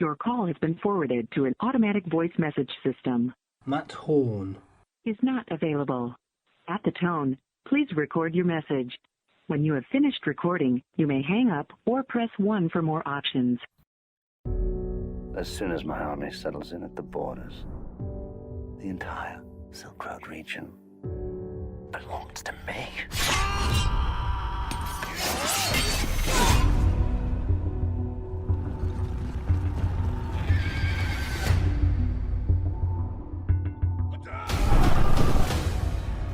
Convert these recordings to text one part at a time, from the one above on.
Your call has been forwarded to an automatic voice message system. Matt Horn is not available. At the tone, please record your message. When you have finished recording, you may hang up or press 1 for more options. As soon as my army settles in at the borders, the entire Silk Road region belongs to me.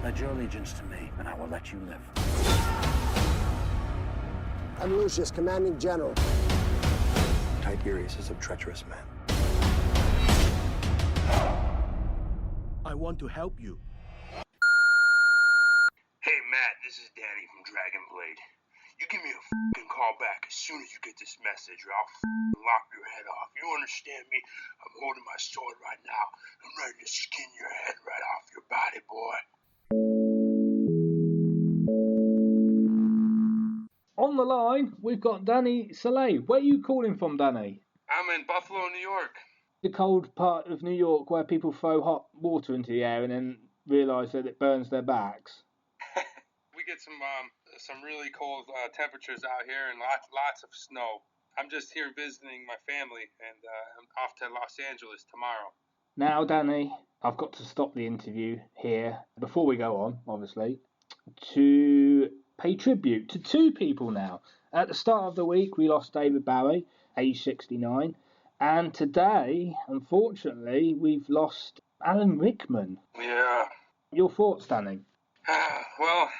Pledge your allegiance to me, and I will let you live. I'm Lucius, Commanding General. Tiberius is a treacherous man. I want to help you. Hey, Matt, this is Danny from Dragon Blade. You give me a f***ing call back as soon as you get this message, or I'll f***ing lop your head off. You understand me? I'm holding my sword right now. I'm ready to skin your head right off your body, boy. on the line. We've got Danny Salay. Where are you calling from, Danny? I'm in Buffalo, New York. The cold part of New York where people throw hot water into the air and then realise that it burns their backs. We get some really cold temperatures out here and lots of snow. I'm just here visiting my family, and I'm off to Los Angeles tomorrow. Now, Danny, I've got to stop the interview here, before we go on, obviously, to pay tribute to two people now. At the start of the week, we lost David Bowie, age 69, and today, unfortunately, we've lost Alan Rickman. Yeah. Your thoughts, Danny? Well,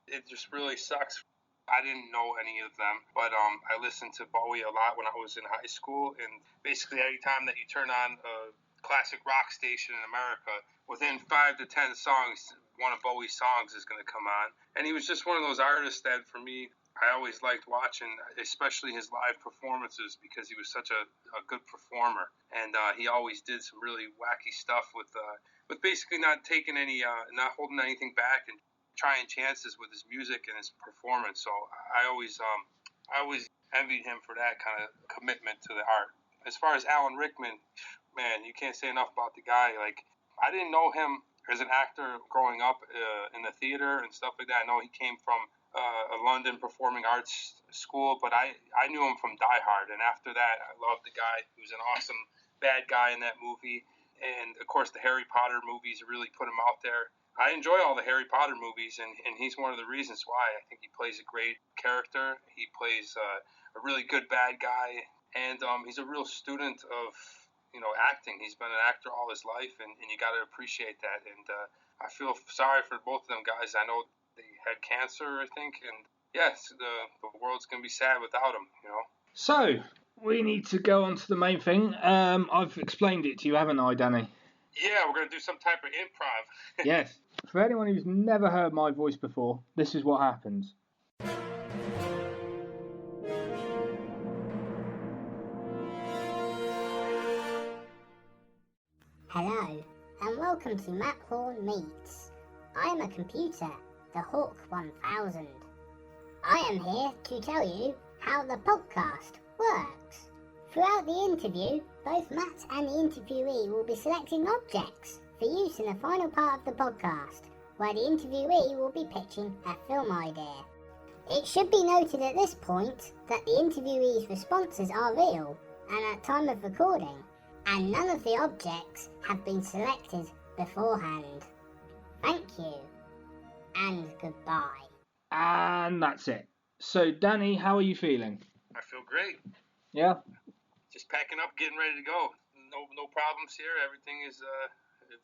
it just really sucks. I didn't know any of them, but I listened to Bowie a lot when I was in high school, and basically every time that you turn on a classic rock station in America, within 5 to 10 songs, one of Bowie's songs is going to come on. And he was just one of those artists that, for me, I always liked watching, especially his live performances, because he was such a good performer. And he always did some really wacky stuff with basically not taking any, not holding anything back, and trying chances with his music and his performance. So I always envied him for that kind of commitment to the art. As far as Alan Rickman, man, you can't say enough about the guy. Like, I didn't know him as an actor growing up in the theater and stuff like that. I know he came from a London performing arts school, but I knew him from Die Hard, and after that, I loved the guy. He was an awesome bad guy in that movie, and of course the Harry Potter movies really put him out there. I enjoy all the Harry Potter movies, and he's one of the reasons why. I think he plays a great character. He plays a really good bad guy, and he's a real student of acting. He's been an actor all his life, and you got to appreciate that. And I feel sorry for both of them guys. I know they had cancer, I think, and yes, the world's going to be sad without him, So, we need to go on to the main thing. I've explained it to you, haven't I, Danny? Yeah, we're going to do some type of improv. Yes. For anyone who's never heard my voice before, this is what happens. Hello, and welcome to Matt Horn Meets. I am a computer, the Hawk 1000. I am here to tell you how the podcast works. Throughout the interview, both Matt and the interviewee will be selecting objects for use in the final part of the podcast, where the interviewee will be pitching a film idea. It should be noted at this point that the interviewee's responses are real and at time of recording, and none of the objects have been selected beforehand. Thank you, and goodbye. And that's it. So, Danny, how are you feeling? I feel great. Yeah? Just packing up, getting ready to go. No problems here. Everything is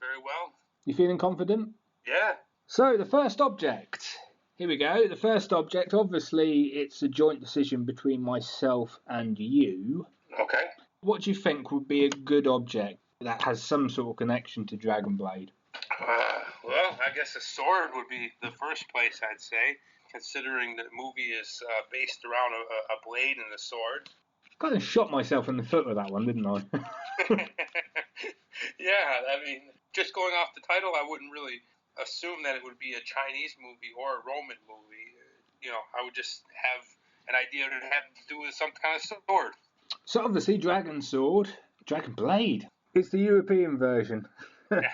very well. You feeling confident? Yeah. So, the first object. Here we go. The first object, obviously, it's a joint decision between myself and you. Okay. What do you think would be a good object that has some sort of connection to Dragon Blade? Well, I guess a sword would be the first place, I'd say, considering the movie is based around a blade and a sword. Kind of shot myself in the foot with that one, didn't I? Yeah, I mean, just going off the title, I wouldn't really assume that it would be a Chinese movie or a Roman movie. I would just have an idea that it had to do with some kind of sword. So obviously, Dragon Sword, Dragon Blade. It's the European version. Yeah.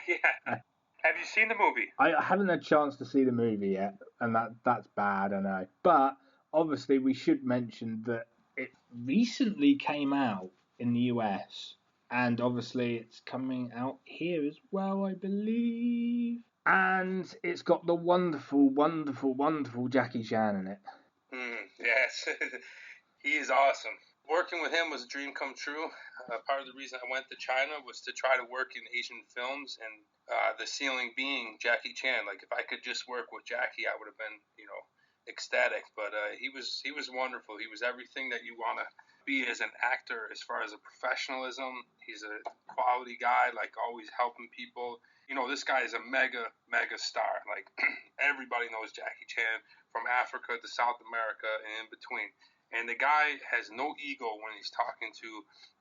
Have you seen the movie? I haven't had a chance to see the movie yet, and that's bad, I know. But obviously, we should mention that it recently came out in the US, and obviously, it's coming out here as well, I believe. And it's got the wonderful, wonderful, wonderful Jackie Chan in it. Yes, he is awesome. Working with him was a dream come true. Part of the reason I went to China was to try to work in Asian films, and the ceiling being Jackie Chan. Like, if I could just work with Jackie, I would have been, ecstatic. But he was wonderful. He was everything that you want to be as an actor, as far as a professionalism. He's a quality guy, like always helping people. This guy is a mega star. Like, everybody knows Jackie Chan from Africa to South America and in between. And the guy has no ego when he's talking to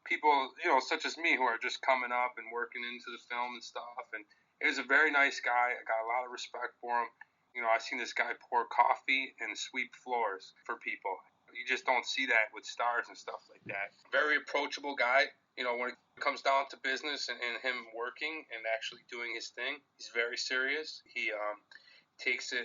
people, such as me, who are just coming up and working into the film and stuff. And he was a very nice guy. I got a lot of respect for him. I've seen this guy pour coffee and sweep floors for people. You just don't see that with stars and stuff like that. Very approachable guy. When it comes down to business and him working and actually doing his thing, he's very serious. He takes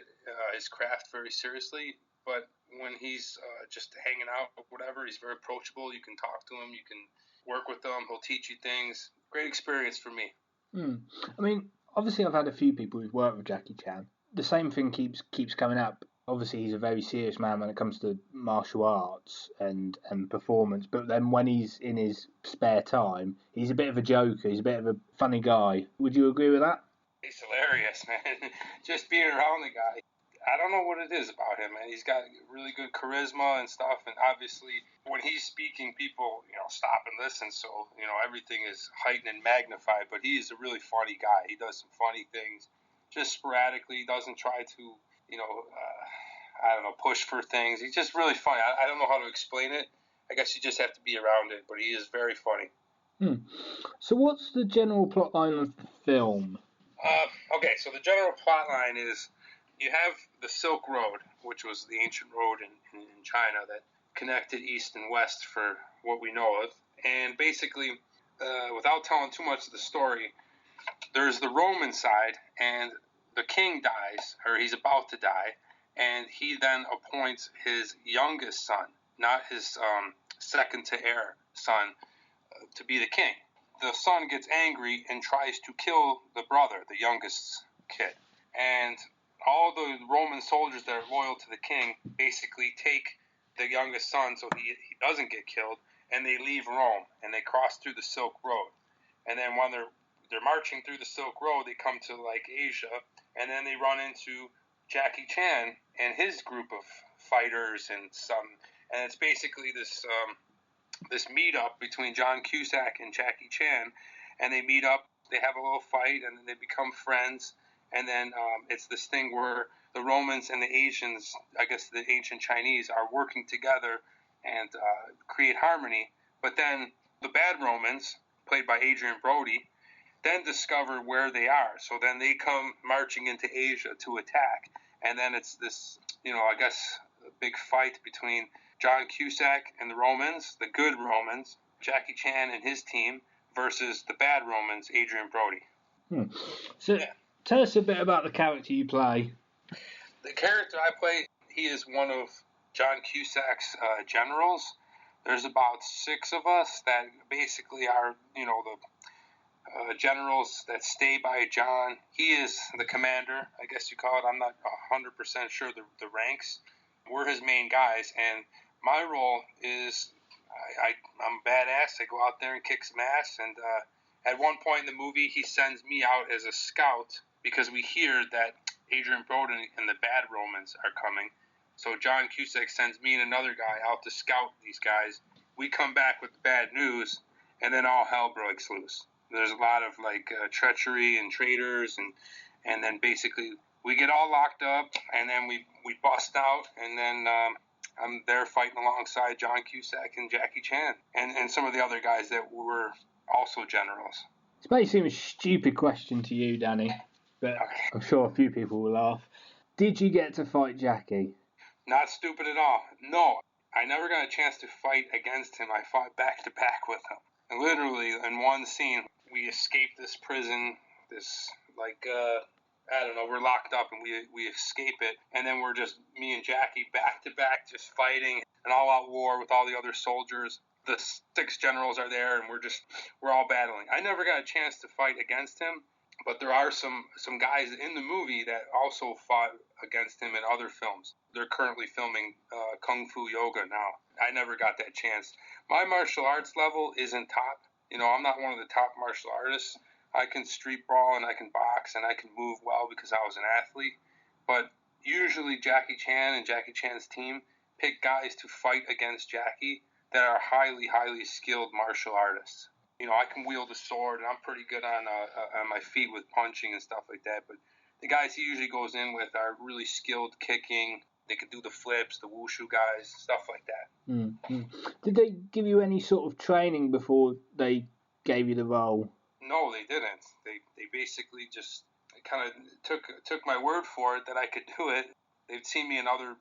his craft very seriously. But when he's just hanging out or whatever, he's very approachable. You can talk to him. You can work with him. He'll teach you things. Great experience for me. I mean, obviously, I've had a few people who've worked with Jackie Chan. The same thing keeps coming up. Obviously, he's a very serious man when it comes to martial arts and performance. But then when he's in his spare time, he's a bit of a joker. He's a bit of a funny guy. Would you agree with that? He's hilarious, man. Just being around the guy. I don't know what it is about him, man. He's got really good charisma and stuff, and obviously when he's speaking, people, stop and listen, so, everything is heightened and magnified, but he is a really funny guy. He does some funny things just sporadically. He doesn't try to, push for things. He's just really funny. I don't know how to explain it. I guess you just have to be around it, but he is very funny. So what's the general plot line of the film? Okay, so the general plot line is, you have the Silk Road, which was the ancient road in China that connected east and west for what we know of. And basically, without telling too much of the story, there's the Roman side, and the king dies, or he's about to die, and he then appoints his youngest son, not his second to heir son, to be the king. The son gets angry and tries to kill the brother, the youngest kid. And all the Roman soldiers that are loyal to the king basically take the youngest son so he doesn't get killed, and they leave Rome, and they cross through the Silk Road. And then when they're marching through the Silk Road, they come to, like, Asia, and then they run into Jackie Chan and his group of fighters and it's basically this meetup between John Cusack and Jackie Chan, and they meet up, they have a little fight, and then they become friends. And then it's this thing where the Romans and the Asians, I guess the ancient Chinese, are working together and create harmony. But then the bad Romans, played by Adrian Brody, then discover where they are. So then they come marching into Asia to attack. And then it's this, I guess, a big fight between John Cusack and the Romans, the good Romans, Jackie Chan and his team, versus the bad Romans, Adrian Brody. So, yeah. Tell us a bit about the character you play. The character I play, he is one of John Cusack's generals. There's about 6 of us that basically are, the generals that stay by John. He is the commander, I guess you call it. I'm not 100% sure the ranks. We're his main guys, and my role is I'm badass. I go out there and kick some ass, and at one point in the movie, he sends me out as a scout because we hear that Adrian Brody and the bad Romans are coming. So John Cusack sends me and another guy out to scout these guys. We come back with the bad news, and then all hell breaks loose. There's a lot of treachery and traitors, and then basically we get all locked up, and then we bust out, and then I'm there fighting alongside John Cusack and Jackie Chan and some of the other guys that were also generals. This may seem a stupid question to you, Danny, but I'm sure a few people will laugh. Did you get to fight Jackie? Not stupid at all. No. I never got a chance to fight against him. I fought back to back with him. And literally, in one scene, we escaped this prison, I don't know, we're locked up and we escape it. And then we're just, me and Jackie, back to back, just fighting an all-out war with all the other soldiers. The 6 generals are there, and we're all battling. I never got a chance to fight against him, but there are some guys in the movie that also fought against him in other films. They're currently filming Kung Fu Yoga now. I never got that chance. My martial arts level isn't top. I'm not one of the top martial artists. I can street brawl and I can box and I can move well because I was an athlete. But usually Jackie Chan and Jackie Chan's team pick guys to fight against Jackie that are highly, highly skilled martial artists. I can wield a sword, and I'm pretty good on my feet with punching and stuff like that. But the guys he usually goes in with are really skilled kicking. They could do the flips, the wushu guys, stuff like that. Mm-hmm. Did they give you any sort of training before they gave you the role? No, they didn't. They basically just kind of took my word for it that I could do it. They'd seen me in other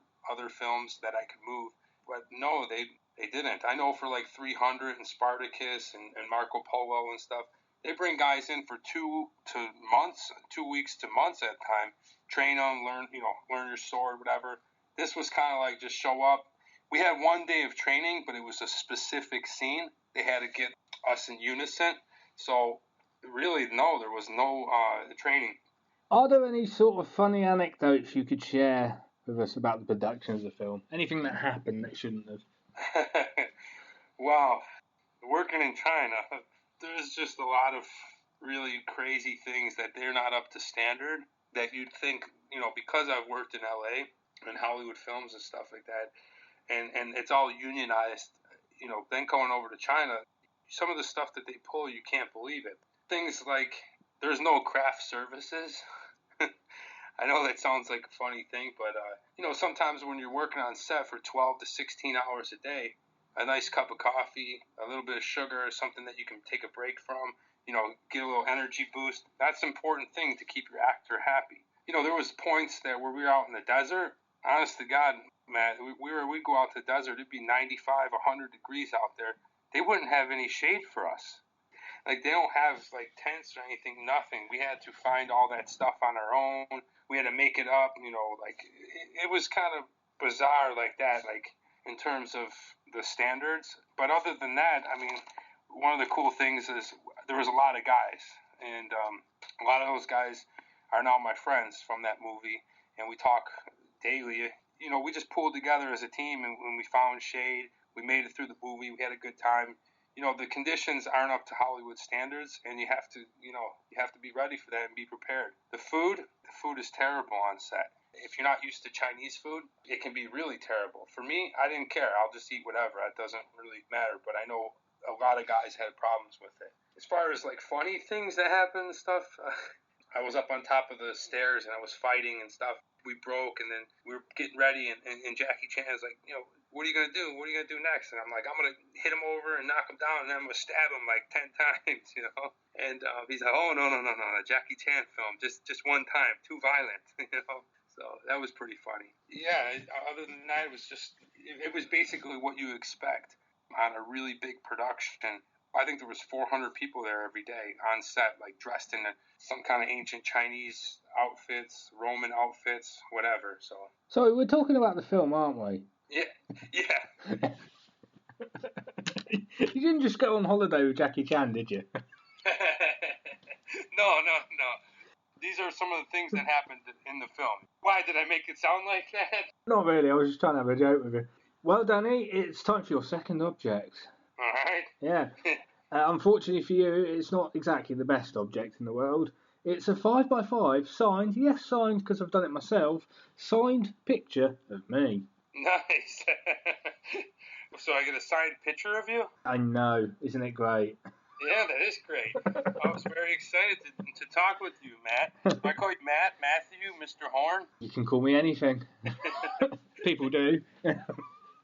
films that I could move, but no, they didn't. I know for like 300 and Spartacus and Marco Polo and stuff, they bring guys in for 2 weeks to months at a time, train them, learn your sword, whatever. This was kind of like just show up. We had 1 day of training, but it was a specific scene. They had to get us in unison. So really, no, there was no training. Are there any sort of funny anecdotes you could share with us about the production of the film? Anything that happened that shouldn't have? Wow. Working in China, there's just a lot of really crazy things that they're not up to standard that you'd think, because I've worked in LA and Hollywood films and stuff like that, and it's all unionized, then going over to China, some of the stuff that they pull, you can't believe it. Things like there's no craft services. I know that sounds like a funny thing, but, sometimes when you're working on set for 12 to 16 hours a day, a nice cup of coffee, a little bit of sugar, something that you can take a break from, get a little energy boost. That's an important thing to keep your actor happy. There was points where we were out in the desert. Honest to God, Matt, we'd go out to the desert. It'd be 95, 100 degrees out there. They wouldn't have any shade for us. Like, they don't have, tents or anything, nothing. We had to find all that stuff on our own. We had to make it up, it was kind of bizarre like that, in terms of the standards. But other than that, one of the cool things is there was a lot of guys. And a lot of those guys are now my friends from that movie. And we talk daily. We just pulled together as a team, and when we found shade, we made it through the movie. We had a good time. The conditions aren't up to Hollywood standards, and you have to be ready for that and be prepared. The food is terrible on set. If you're not used to Chinese food, it can be really terrible. For me, I didn't care. I'll just eat whatever. It doesn't really matter, but I know a lot of guys had problems with it. As far as funny things that happen and stuff, I was up on top of the stairs and I was fighting and stuff. We broke, and then we were getting ready, and Jackie Chan is like, what are you going to do? What are you going to do next? And I'm like, I'm going to hit him over and knock him down, and then I'm going to stab him 10 times, And he's like, oh, no, Jackie Chan film, just one time, too violent, So that was pretty funny. Yeah, other than that, it was basically what you expect on a really big production. I think there was 400 people there every day on set, dressed in some kind of ancient Chinese outfits, Roman outfits, whatever. So we're talking about the film, aren't we? Yeah. You didn't just go on holiday with Jackie Chan, did you? No. These are some of the things that happened in the film. Why did I make it sound like that? Not really. I was just trying to have a joke with you. Well, Danny, it's time for your second object. All right. Yeah. Unfortunately for you, it's not exactly the best object in the world. It's a 5x5 signed, yes, signed because I've done it myself, signed picture of me. Nice. So I get a signed picture of you? I know. Isn't it great? Yeah, that is great. I was very excited to talk with you, Matt. I call you Matt, Matthew, Mr. Horn. You can call me anything. People do. All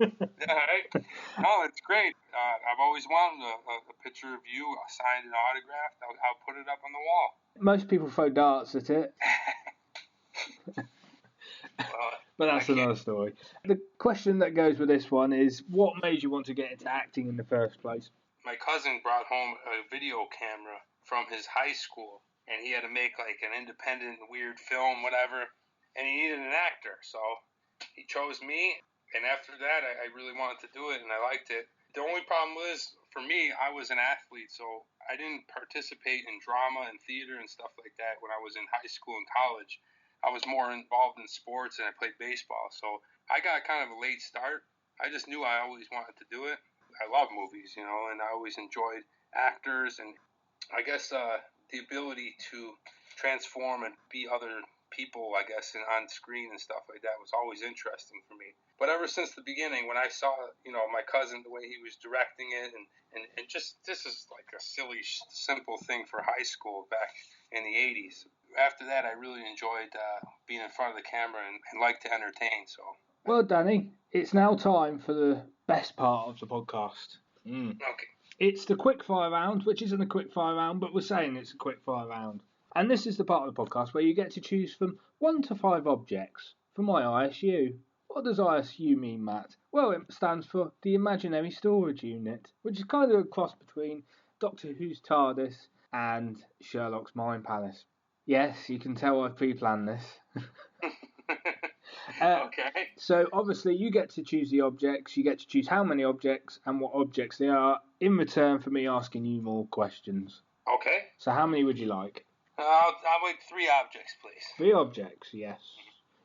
right. Oh, it's great. I've always wanted a picture of you, signed and autographed. I'll put it up on the wall. Most people throw darts at it. But that's another story. The question that goes with this one is, what made you want to get into acting in the first place? My cousin brought home a video camera from his high school, and he had to make like an independent weird film, whatever, and he needed an actor, so he chose me. And after that, I really wanted to do it, and I liked it. The only problem was, for me, I was an athlete, so I didn't participate in drama and theater and stuff like that when I was in high school and college. I was more involved in sports, and I played baseball, so I got kind of a late start. I just knew I always wanted to do it. I love movies, and I always enjoyed actors, and I guess the ability to transform and be other people, I guess, and on screen and stuff like that was always interesting for me. But ever since the beginning, when I saw, my cousin, the way he was directing it, and just, this is like a silly, simple thing for high school back in the 80s. After that, I really enjoyed being in front of the camera and liked to entertain, so. Well, Danny, it's now time for the best part of the podcast. Okay. It's the quickfire round, which isn't a quickfire round, but we're saying it's a quickfire round. And this is the part of the podcast where you get to choose from 1 to 5 objects for my ISU. What does ISU mean, Matt? Well, it stands for the Imaginary Storage Unit, which is kind of a cross between Doctor Who's TARDIS and Sherlock's Mind Palace. Yes, you can tell I've pre-planned this. Okay. So obviously you get to choose the objects, you get to choose how many objects and what objects they are in return for me asking you more questions. Okay. So how many would you like? I'll like 3 objects, please. 3 objects, yes.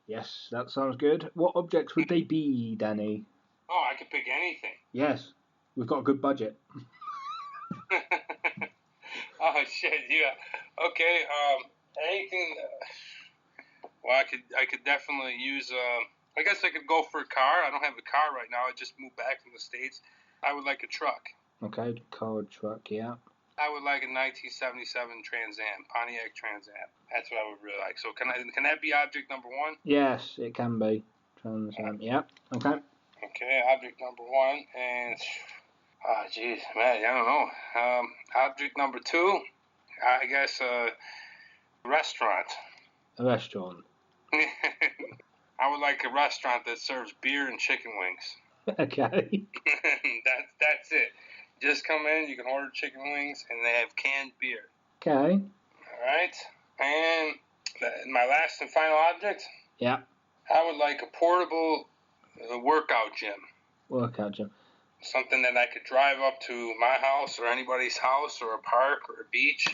Yes, that sounds good. What objects would they be, Danny? Oh, I could pick anything. Yes, we've got a good budget. Oh shit, yeah. Okay, anything. Well, I could definitely use. I guess I could go for a car. I don't have a car right now. I just moved back from the States. I would like a truck. Okay, car, truck, yeah. I would like a 1977 Trans Am, Pontiac Trans Am. That's what I would really like. So can that be object number 1? Yes, it can be. Trans Am, yeah. Okay. Okay, object number 1, and oh jeez, man, I don't know. Object number 2, I guess restaurant. A restaurant. I would like a restaurant that serves beer and chicken wings. Okay. That's it. Just come in, you can order chicken wings, and they have canned beer. Okay. All right. And my last and final object? Yeah. I would like a portable workout gym. Workout gym. Something that I could drive up to my house or anybody's house or a park or a beach,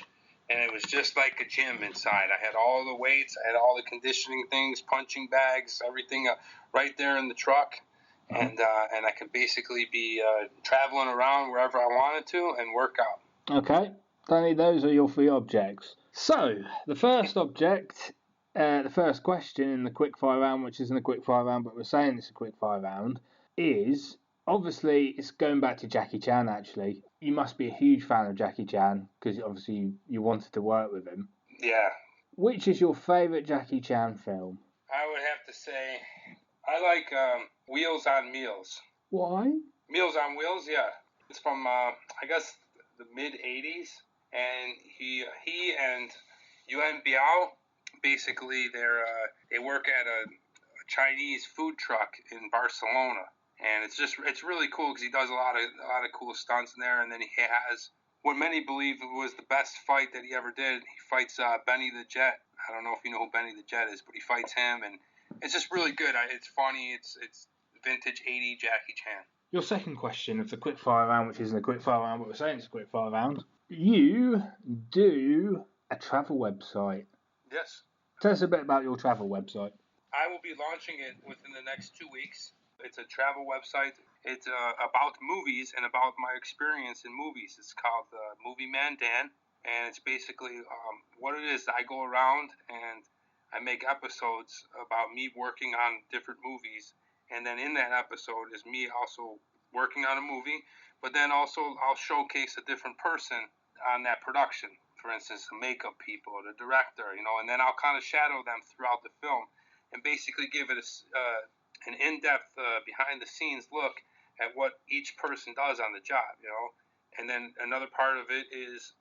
and it was just like a gym inside. I had all the weights, I had all the conditioning things, punching bags, everything right there in the truck. And I could basically be traveling around wherever I wanted to and work out. Okay, Danny, those are your 3 objects. So, the first object, the first question in the quickfire round, which isn't a quickfire round, but we're saying it's a quickfire round, is, obviously, it's going back to Jackie Chan, actually. You must be a huge fan of Jackie Chan, because obviously you wanted to work with him. Yeah. Which is your favourite Jackie Chan film? I would have to say, I like Wheels on Meals. Why? Meals on Wheels, yeah. It's from, I guess, the mid-'80s, and he and Yuen Biao, basically, they work at a Chinese food truck in Barcelona, and it's really cool because he does a lot of cool stunts in there, and then he has what many believe was the best fight that he ever did. He fights Benny the Jet. I don't know if you know who Benny the Jet is, but he fights him, and it's just really good. It's funny. It's vintage 80 Jackie Chan. Your second question of the quickfire round, which isn't a quickfire round, but we're saying it's a quickfire round. You do a travel website. Yes. Tell us a bit about your travel website. I will be launching it within the next 2 weeks. It's a travel website. It's about movies and about my experience in movies. It's called Movie Man Dan, and it's basically what it is. I go around and I make episodes about me working on different movies, and then in that episode is me also working on a movie, but then also I'll showcase a different person on that production. For instance, the makeup people, the director, and then I'll kind of shadow them throughout the film and basically give it an in-depth, behind-the-scenes look at what each person does on the job, And then another part of it is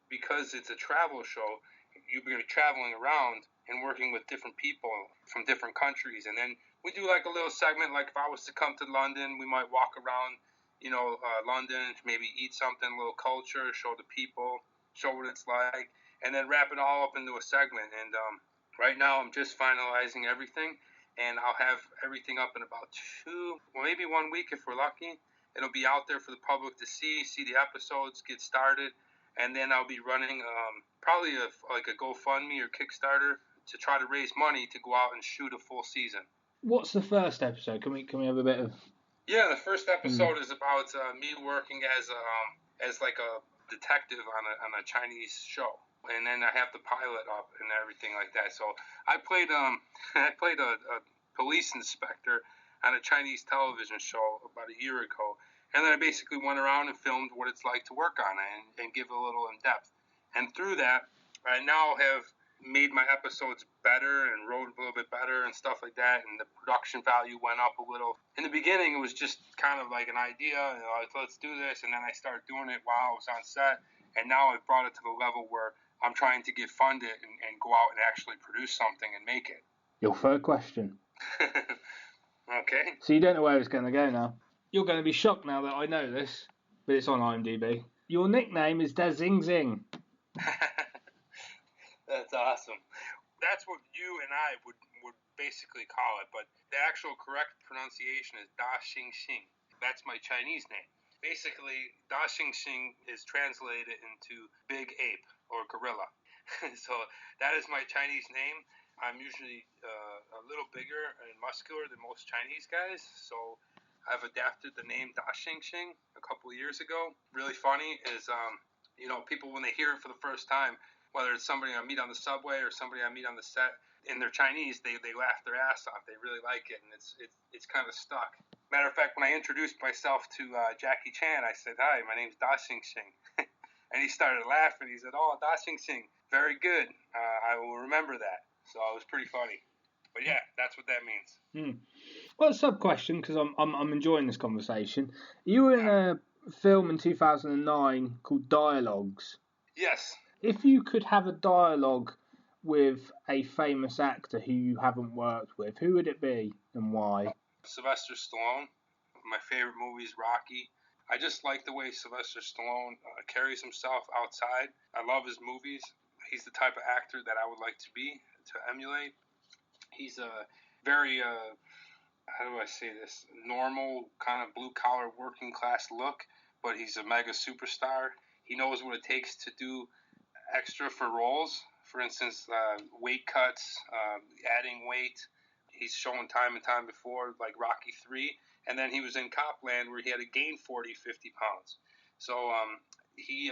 because it's a travel show, you're going to be traveling around and working with different people from different countries. And then we do like a little segment. Like if I was to come to London, we might walk around, London, maybe eat something, a little culture, show the people, show what it's like, and then wrap it all up into a segment. And right now, I'm just finalizing everything, and I'll have everything up in about maybe 1 week if we're lucky. It'll be out there for the public to see the episodes, get started, and then I'll be running probably a GoFundMe or Kickstarter to try to raise money to go out and shoot a full season. What's the first episode? Can we have a bit of? Yeah, the first episode is about me working as like a detective on a Chinese show, and then I have the pilot up and everything like that. So I played a police inspector on a Chinese television show about a year ago, and then I basically went around and filmed what it's like to work on it and give a little in depth. And through that, I now have made my episodes better and wrote a little bit better and stuff like that, and the production value went up a little. In the beginning, it was just kind of like an idea, like, let's do this, and then I started doing it while I was on set, and now I've brought it to the level where I'm trying to get funded and go out and actually produce something and make it. Your third question. Okay. So you don't know where it's going to go now. You're going to be shocked now that I know this, but it's on IMDb. Your nickname is Da Zing Zing. That's awesome. That's what you and I would basically call it, but the actual correct pronunciation is Da Xing Xing. That's my Chinese name. Basically, Da Xing Xing is translated into big ape or gorilla. So that is my Chinese name. I'm usually a little bigger and muscular than most Chinese guys, so I've adapted the name Da Xing Xing a couple of years ago. Really funny is, people when they hear it for the first time, whether it's somebody I meet on the subway or somebody I meet on the set, and they're Chinese, they laugh their ass off. They really like it, and it's kind of stuck. Matter of fact, when I introduced myself to Jackie Chan, I said, "Hi, my name's Da Xing Xing," and he started laughing. He said, "Oh, Da Xing Xing, very good. I will remember that." So it was pretty funny. But yeah, that's what that means. Well, sub question, because I'm enjoying this conversation. You were in a film in 2009 called Dialogues. Yes. If you could have a dialogue with a famous actor who you haven't worked with, who would it be and why? Sylvester Stallone. My favorite movie is Rocky. I just like the way Sylvester Stallone carries himself outside. I love his movies. He's the type of actor that I would like to be, to emulate. He's a very, how do I say this, normal kind of blue-collar working class look, but he's a mega superstar. He knows what it takes to do extra for roles. For instance, weight cuts, adding weight. He's shown time and time before, like Rocky 3. And then he was in Copland where he had to gain 40, 50 pounds. So he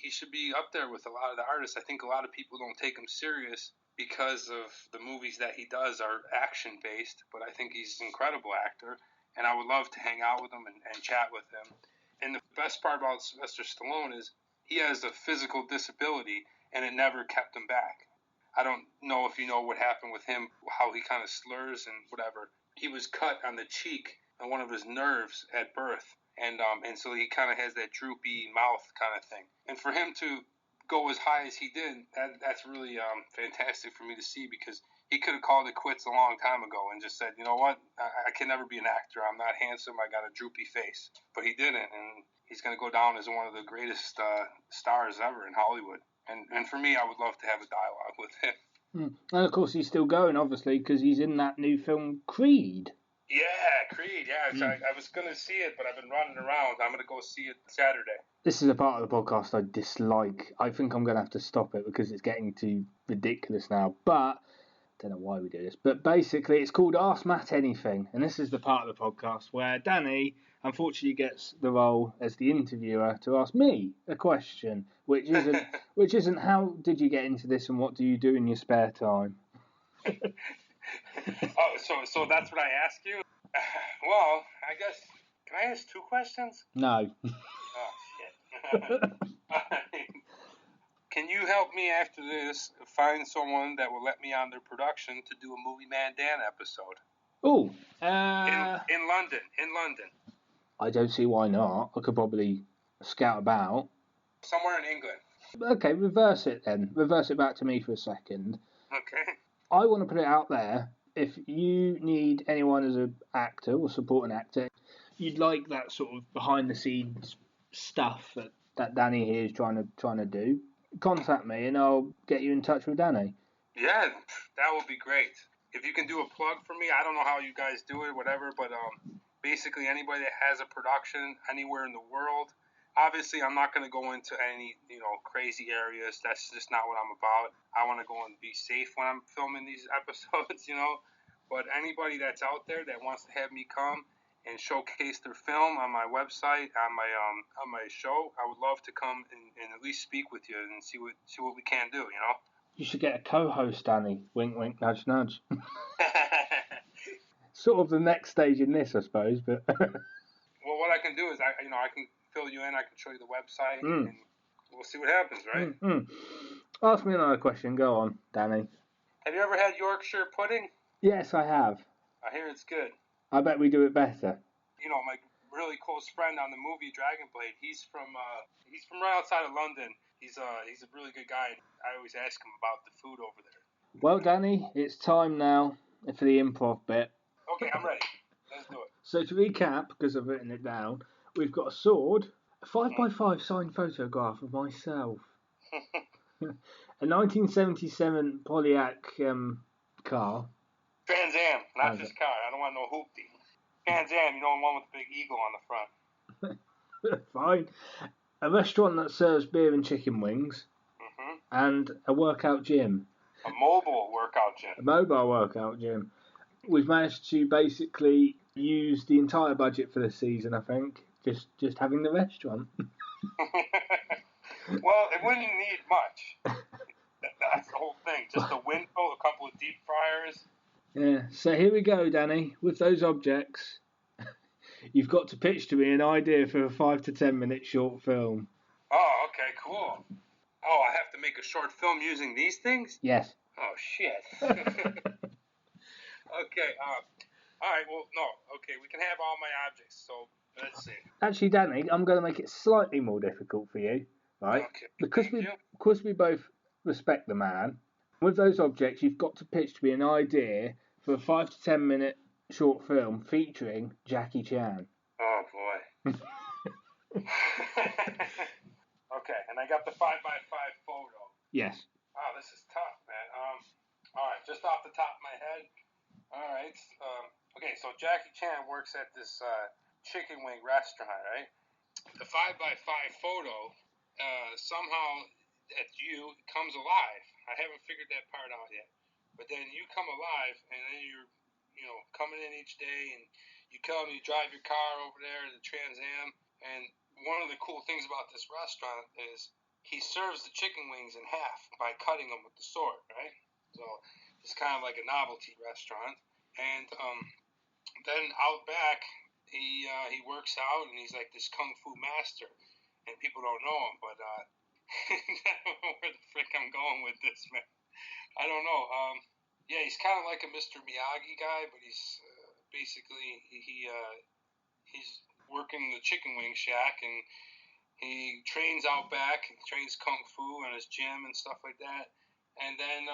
should be up there with a lot of the artists. I think a lot of people don't take him serious because of the movies that he does are action-based. But I think he's an incredible actor. And I would love to hang out with him and chat with him. And the best part about Sylvester Stallone is he has a physical disability, and it never kept him back. I don't know if you know what happened with him, how he kind of slurs and whatever. He was cut on the cheek on one of his nerves at birth, and so he kind of has that droopy mouth kind of thing. And for him to go as high as he did, that's really fantastic for me to see, because he could have called it quits a long time ago and just said, you know what, I can never be an actor. I'm not handsome. I got a droopy face. But he didn't, and he's going to go down as one of the greatest stars ever in Hollywood. And for me, I would love to have a dialogue with him. And of course, he's still going, obviously, because he's in that new film, Creed. Yeah, Creed, yeah. I was going to see it, but I've been running around. I'm going to go see it Saturday. This is a part of the podcast I dislike. I think I'm going to have to stop it because it's getting too ridiculous now. But I don't know why we do this. But basically, it's called Ask Matt Anything. And this is the part of the podcast where Danny, unfortunately, gets the role as the interviewer to ask me a question, which isn't how did you get into this and what do you do in your spare time? Oh, so that's what I ask you? Well, I guess, can I ask two questions? No. Oh, shit. Can you help me after this find someone that will let me on their production to do a Movie Man Dan episode? Oh. In London. I don't see why not. I could probably scout about. Somewhere in England. Okay, reverse it then. Reverse it back to me for a second. Okay. I want to put it out there if you need anyone as an actor or supporting actor, you'd like that sort of behind the scenes stuff that Danny here is trying to do, contact me and I'll get you in touch with Danny. Yeah, that would be great. If you can do a plug for me, I don't know how you guys do it, whatever, but basically anybody that has a production anywhere in the world. Obviously, I'm not going to go into any, crazy areas. That's just not what I'm about. I want to go and be safe when I'm filming these episodes, But anybody that's out there that wants to have me come and showcase their film on my website, on my show, I would love to come and at least speak with you and see what we can do, You should get a co-host, Danny. Wink, wink, nudge, nudge. Sort of the next stage in this, I suppose. But well, what I can do is I can fill you in. I can show you the website, and we'll see what happens, right? Ask me another question. Go on, Danny. Have you ever had Yorkshire pudding? Yes, I have. I hear it's good. I bet we do it better. My really close friend on the movie Dragon Blade. He's from right outside of London. He's a really good guy. I always ask him about the food over there. Well, Danny, it's time now for the improv bit. Okay, I'm ready. Let's do it. So to recap, because I've written it down, we've got a sword, a 5x5 signed photograph of myself, a 1977 Pontiac car. Trans Am, not this car. I don't want no hoopty. Trans Am, the one with the big eagle on the front. Fine. A restaurant that serves beer and chicken wings, and a workout gym. A mobile workout gym. A mobile workout gym. We've managed to basically use the entire budget for this season, I think, just having the restaurant. Well, it wouldn't need much. That's the whole thing. Just a window, a couple of deep fryers. Yeah, so here we go, Danny. With those objects, you've got to pitch to me an idea for a 5 to 10 minute short film. Oh, okay, cool. Oh, I have to make a short film using these things? Yes. Oh, shit. Okay, all right, well, no, okay, we can have all my objects, so let's see. Actually, Danny, I'm going to make it slightly more difficult for you, right? Okay, Because we both respect the man, with those objects, you've got to pitch to me an idea for a 5 to 10 minute short film featuring Jackie Chan. Oh, boy. Okay, and I got the 5x5 photo. Yes. Wow, this is tough, man. All right, just off the top of my head. All right. Okay, so Jackie Chan works at this chicken wing restaurant, right? The 5x5 photo somehow at you comes alive. I haven't figured that part out yet. But then you come alive, and then you're, coming in each day, and you drive your car over there to the Trans Am, and one of the cool things about this restaurant is he serves the chicken wings in half by cutting them with the sword, right? So it's kind of like a novelty restaurant. And then out back, he works out, and he's like this kung fu master, and people don't know him, but I don't know where the frick I'm going with this, man. I don't know. Yeah, he's kind of like a Mr. Miyagi guy, but he's basically he's working the chicken wing shack, and he trains out back, and trains kung fu in his gym and stuff like that. And then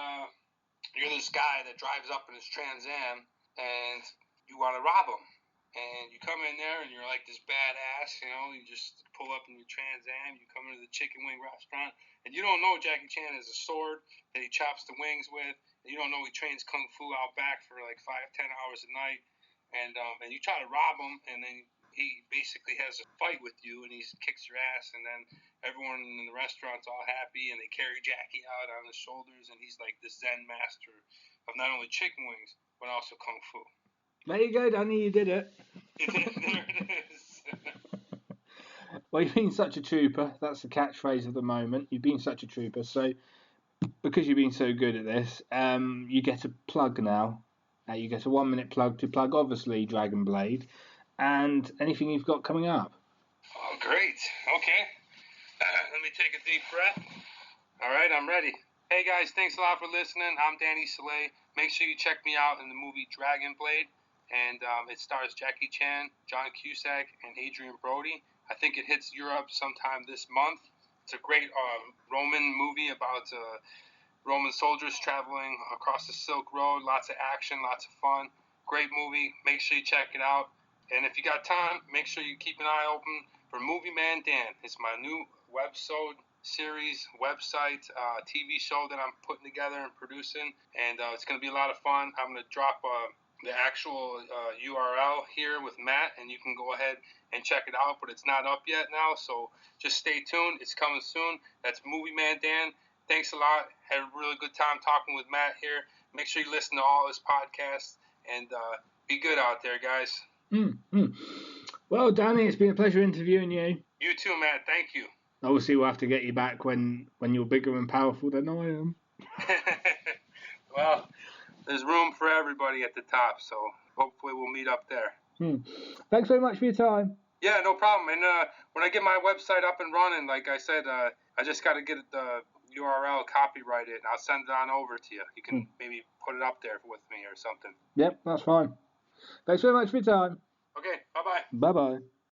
you're this guy that drives up in his Trans Am, and you want to rob him. And you come in there, and you're like this badass, you just pull up in your Trans Am, you come into the chicken wing restaurant, and you don't know Jackie Chan has a sword that he chops the wings with, and you don't know he trains kung fu out back for like 5-10 hours a night, and you try to rob him, and then he basically has a fight with you, and he kicks your ass, and then everyone in the restaurant's all happy, and they carry Jackie out on his shoulders, and he's like the Zen master of not only chicken wings, but also kung fu. There you go, Danny, you did it. There it is. Well, you've been such a trooper. That's the catchphrase of the moment. You've been such a trooper. So, because you've been so good at this, you get a plug now. You get a 1 minute plug to plug, obviously, Dragon Blade, and anything you've got coming up. Oh, great. Okay. Let me take a deep breath. All right, I'm ready. Hey, guys, thanks a lot for listening. I'm Danny Salay. Make sure you check me out in the movie Dragon Blade. And it stars Jackie Chan, John Cusack, and Adrian Brody. I think it hits Europe sometime this month. It's a great Roman movie about Roman soldiers traveling across the Silk Road. Lots of action, lots of fun. Great movie. Make sure you check it out. And if you got time, make sure you keep an eye open for Movie Man Dan. It's my new website series, TV show that I'm putting together and producing. And it's going to be a lot of fun. I'm going to drop the actual URL here with Matt, and you can go ahead and check it out. But it's not up yet now, so just stay tuned. It's coming soon. That's Movie Man Dan. Thanks a lot. Had a really good time talking with Matt here. Make sure you listen to all his podcasts, and be good out there, guys. Well, Danny, it's been a pleasure interviewing you. You too, Matt. Thank you. Obviously, we'll have to get you back when you're bigger and powerful than I am. Well, there's room for everybody at the top, so hopefully we'll meet up there. Thanks very much for your time. Yeah, no problem. And when I get my website up and running, like I said, I just got to get the URL copyrighted, and I'll send it on over to you. You can maybe put it up there with me or something. Yep, that's fine. Thanks very much for your time. Okay, bye-bye. Bye-bye.